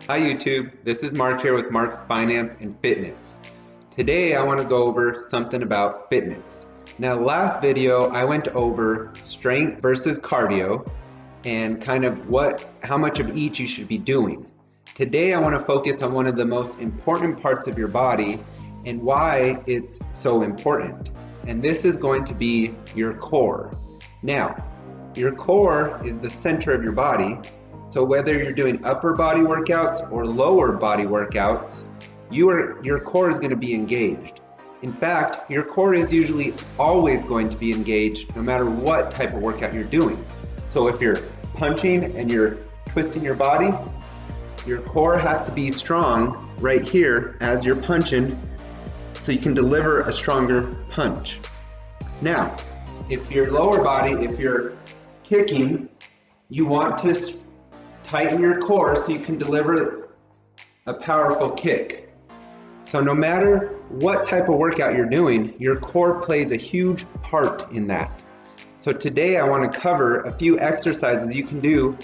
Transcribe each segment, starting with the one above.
Hi YouTube, this is Mark here with Mark's Finance and Fitness. Today I want to go over something about fitness. Now last video I went over strength versus cardio and kind of how much of each you should be doing. Today I want to focus on one of the most important parts of your body and why it's so important. And this is going to be your core. Now, your core is the center of your body. So whether you're doing upper body workouts or lower body workouts, your core is going to be engaged. In fact, your core is usually always going to be engaged no matter what type of workout you're doing. So if you're punching and you're twisting your body, your core has to be strong right here as you're punching so you can deliver a stronger punch. Now, if your lower body, if you're kicking, you want to tighten your core so you can deliver a powerful kick. So no matter what type of workout you're doing, your core plays a huge part in that. So today I want to cover a few exercises you can do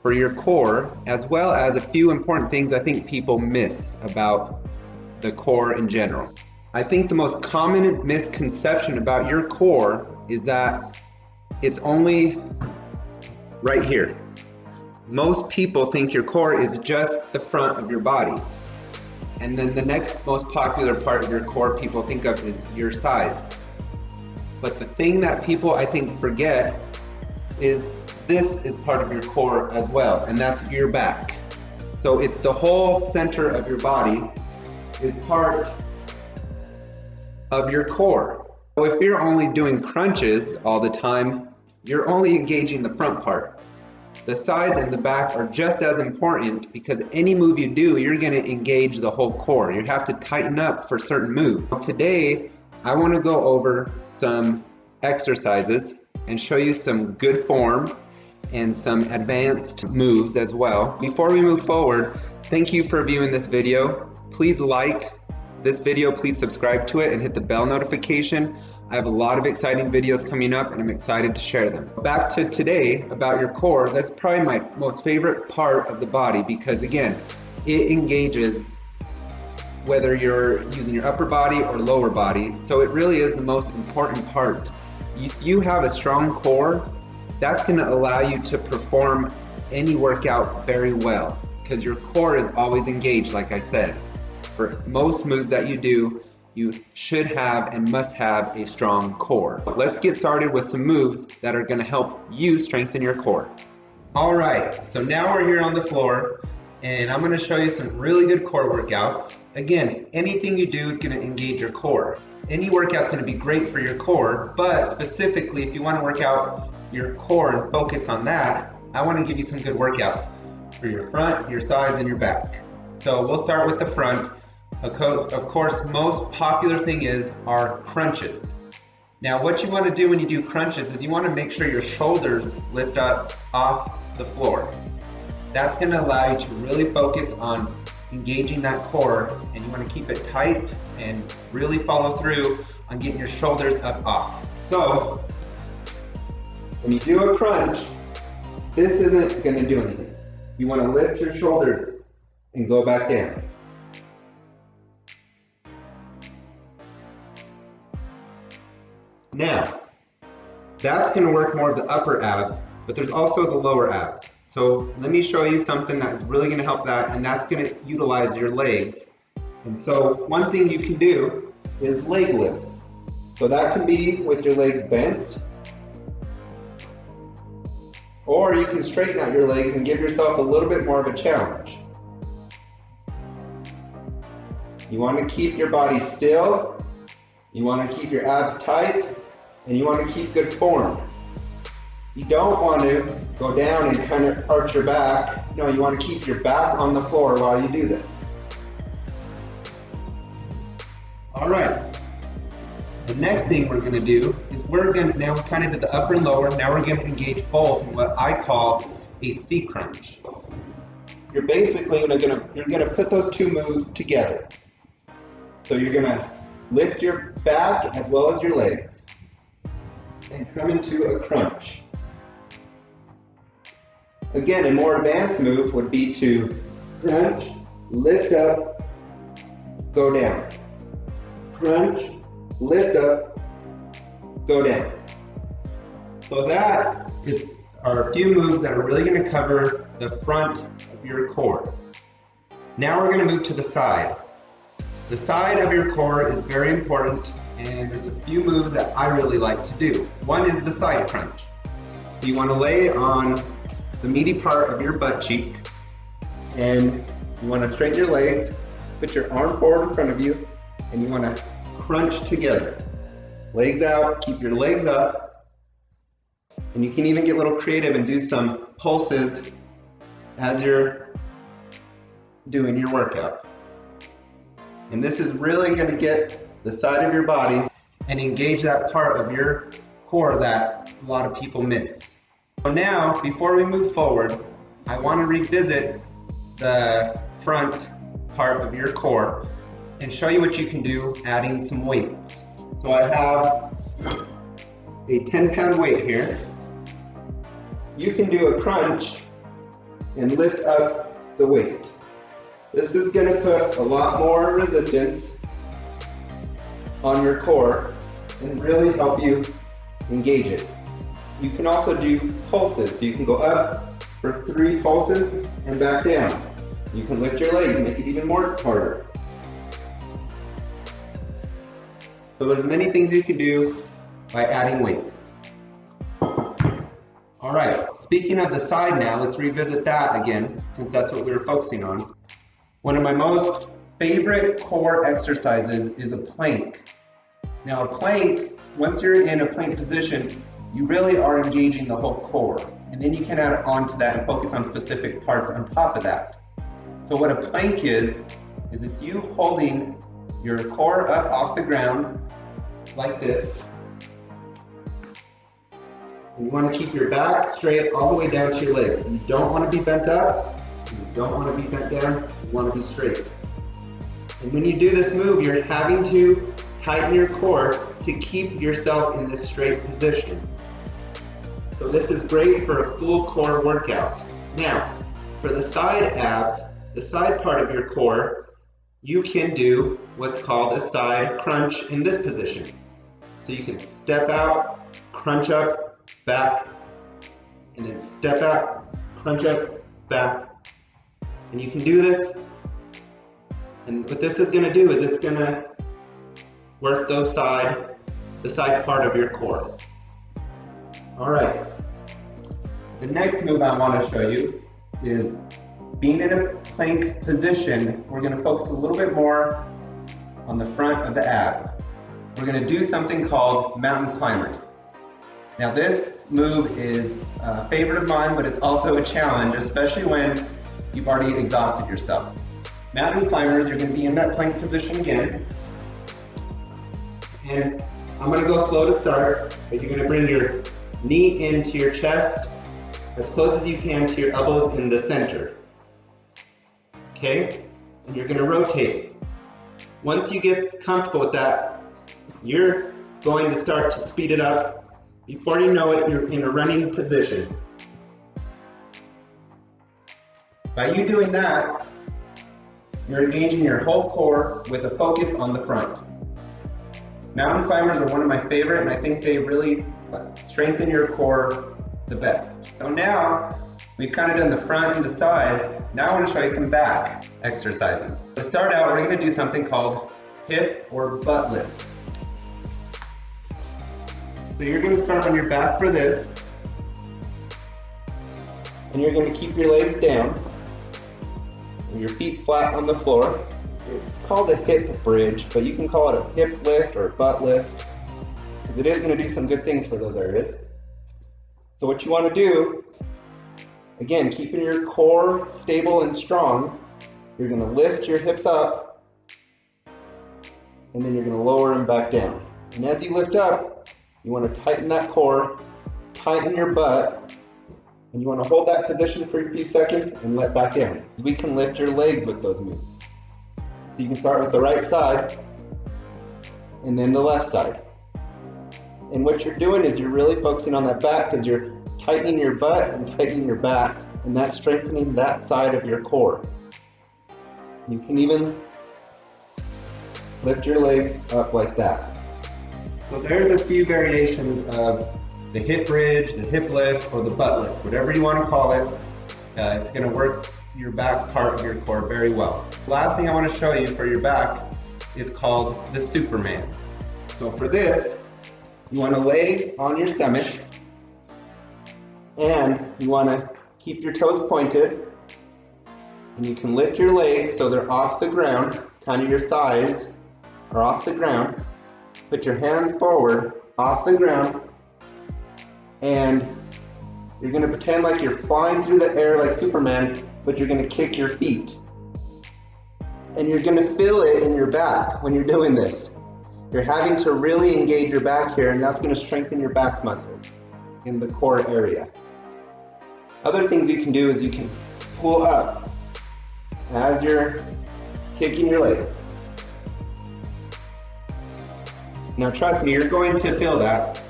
for your core, as well as a few important things I think people miss about the core in general. I think the most common misconception about your core is that it's only right here. Most people think your core is just the front of your body. And then the next most popular part of your core people think of is your sides. But the thing that people I think forget is this is part of your core as well, and that's your back. So it's the whole center of your body is part of your core. So if you're only doing crunches all the time, you're only engaging the front part. The sides and the back are just as important because any move you do, you're going to engage the whole core. You have to tighten up for certain moves. Today, I want to go over some exercises and show you some good form and some advanced moves as well. Before we move forward, thank you for viewing this video. Please like this video, please subscribe to it and hit the bell notification. I have a lot of exciting videos coming up and I'm excited to share them. Back to today about your core, that's probably my most favorite part of the body because again, it engages whether you're using your upper body or lower body. So it really is the most important part. If you have a strong core, that's going to allow you to perform any workout very well because your core is always engaged, like I said. For most moves that you do, you should have and must have a strong core. Let's get started with some moves that are going to help you strengthen your core. All right, so now we're here on the floor and I'm going to show you some really good core workouts. Again, anything you do is going to engage your core. Any workout's going to be great for your core, but specifically if you want to work out your core and focus on that, I want to give you some good workouts for your front, your sides, and your back. So we'll start with the front. Of course, most popular thing are crunches. Now what you want to do when you do crunches is you want to make sure your shoulders lift up off the floor. That's going to allow you to really focus on engaging that core, and you want to keep it tight and really follow through on getting your shoulders up off. So when you do a crunch, this isn't going to do anything. You want to lift your shoulders and go back down. Now, that's going to work more of the upper abs, but there's also the lower abs. So let me show you something that's really going to help that, and that's going to utilize your legs. And so one thing you can do is leg lifts. So that can be with your legs bent, or you can straighten out your legs and give yourself a little bit more of a challenge. You want to keep your body still, you want to keep your abs tight, and you want to keep good form. You don't want to go down and kind of arch your back. No, you want to keep your back on the floor while you do this. All right. The next thing we're going to do is now we kind of did the upper and lower. Now we're going to engage both in what I call a C crunch. You're basically going to put those two moves together. So you're going to lift your back as well as your legs and come into a crunch. Again, a more advanced move would be to crunch, lift up, go down. Crunch, lift up, go down. So that are a few moves that are really going to cover the front of your core. Now we're going to move to the side. The side of your core is very important, and there's a few moves that I really like to do. One is the side crunch. So you want to lay on the meaty part of your butt cheek, and you want to straighten your legs, put your arm forward in front of you, and you want to crunch together. Legs out, keep your legs up, and you can even get a little creative and do some pulses as you're doing your workout. And this is really going to get the side of your body and engage that part of your core that a lot of people miss. So now, before we move forward, I want to revisit the front part of your core and show you what you can do adding some weights. So I have a 10-pound weight here. You can do a crunch and lift up the weight. This is going to put a lot more resistance on your core and really help you engage it. You can also do pulses, so you can go up for 3 pulses and back down. You can lift your legs, make it even more harder. So there's many things you can do by adding weights. All right, speaking of the side now, let's revisit that again, since that's what we were focusing on. One of my most favorite core exercises is a plank. Now a plank, once you're in a plank position, you really are engaging the whole core. And then you can add on to that and focus on specific parts on top of that. So what a plank is it's you holding your core up off the ground like this. And you want to keep your back straight all the way down to your legs. You don't want to be bent up. You don't want to be bent down. You want to be straight. And when you do this move, you're having to tighten your core to keep yourself in this straight position. So this is great for a full core workout. Now, for the side abs, the side part of your core, you can do what's called a side crunch in this position. So you can step out, crunch up, back, and then step out, crunch up, back. And you can do this, and what this is going to do is it's going to work the side part of your core. All right. The next move I want to show you is being in a plank position. We're going to focus a little bit more on the front of the abs. We're going to do something called mountain climbers. Now this move is a favorite of mine, but it's also a challenge, especially when you've already exhausted yourself. Mountain climbers, you're going to be in that plank position again. And I'm going to go slow to start, but you're going to bring your knee into your chest as close as you can to your elbows in the center. Okay? And you're going to rotate. Once you get comfortable with that, you're going to start to speed it up. Before you know it, you're in a running position. By you doing that, you're engaging your whole core with a focus on the front. Mountain climbers are one of my favorite, and I think they really strengthen your core the best. So now, we've kind of done the front and the sides. Now I want to show you some back exercises. To start out, we're going to do something called hip or butt lifts. So you're going to start on your back for this, and you're going to keep your legs down, and your feet flat on the floor. It's called a hip bridge, but you can call it a hip lift or a butt lift, because it is going to do some good things for those areas. So what you want to do, again, keeping your core stable and strong, you're going to lift your hips up, and then you're going to lower them back down. And as you lift up, you want to tighten that core, tighten your butt, and you want to hold that position for a few seconds and let back down. We can lift your legs with those moves. So you can start with the right side, and then the left side. And what you're doing is you're really focusing on that back because you're tightening your butt and tightening your back, and that's strengthening that side of your core. You can even lift your legs up like that. So there's a few variations of the hip bridge, the hip lift, or the butt lift, whatever you want to call it. It's going to work your back part of your core very well. Last thing I want to show you for your back is called the Superman. So for this, you want to lay on your stomach and you want to keep your toes pointed, and you can lift your legs so they're off the ground, kind of your thighs are off the ground. Put your hands forward, off the ground, and you're going to pretend like you're flying through the air like Superman, but you're going to kick your feet. And you're going to feel it in your back when you're doing this. You're having to really engage your back here, and that's going to strengthen your back muscles in the core area. Other things you can do is you can pull up as you're kicking your legs. Now trust me, you're going to feel that.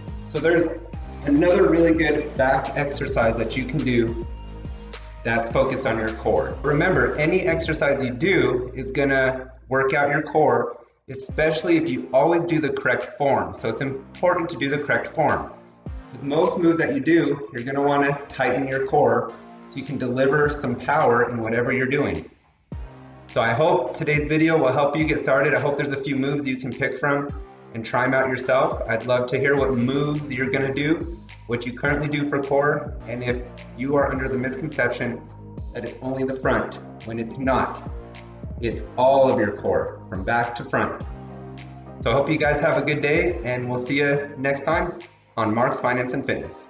So there's another really good back exercise that you can do that's focused on your core. Remember, any exercise you do is gonna work out your core, especially if you always do the correct form. So it's important to do the correct form, because most moves that you do, you're gonna wanna tighten your core so you can deliver some power in whatever you're doing. So I hope today's video will help you get started. I hope there's a few moves you can pick from and try them out yourself. I'd love to hear what moves you're gonna do, what you currently do for core, and if you are under the misconception that it's only the front, when it's not. It's all of your core, from back to front. So I hope you guys have a good day, and we'll see you next time on Mark's Finance and Fitness.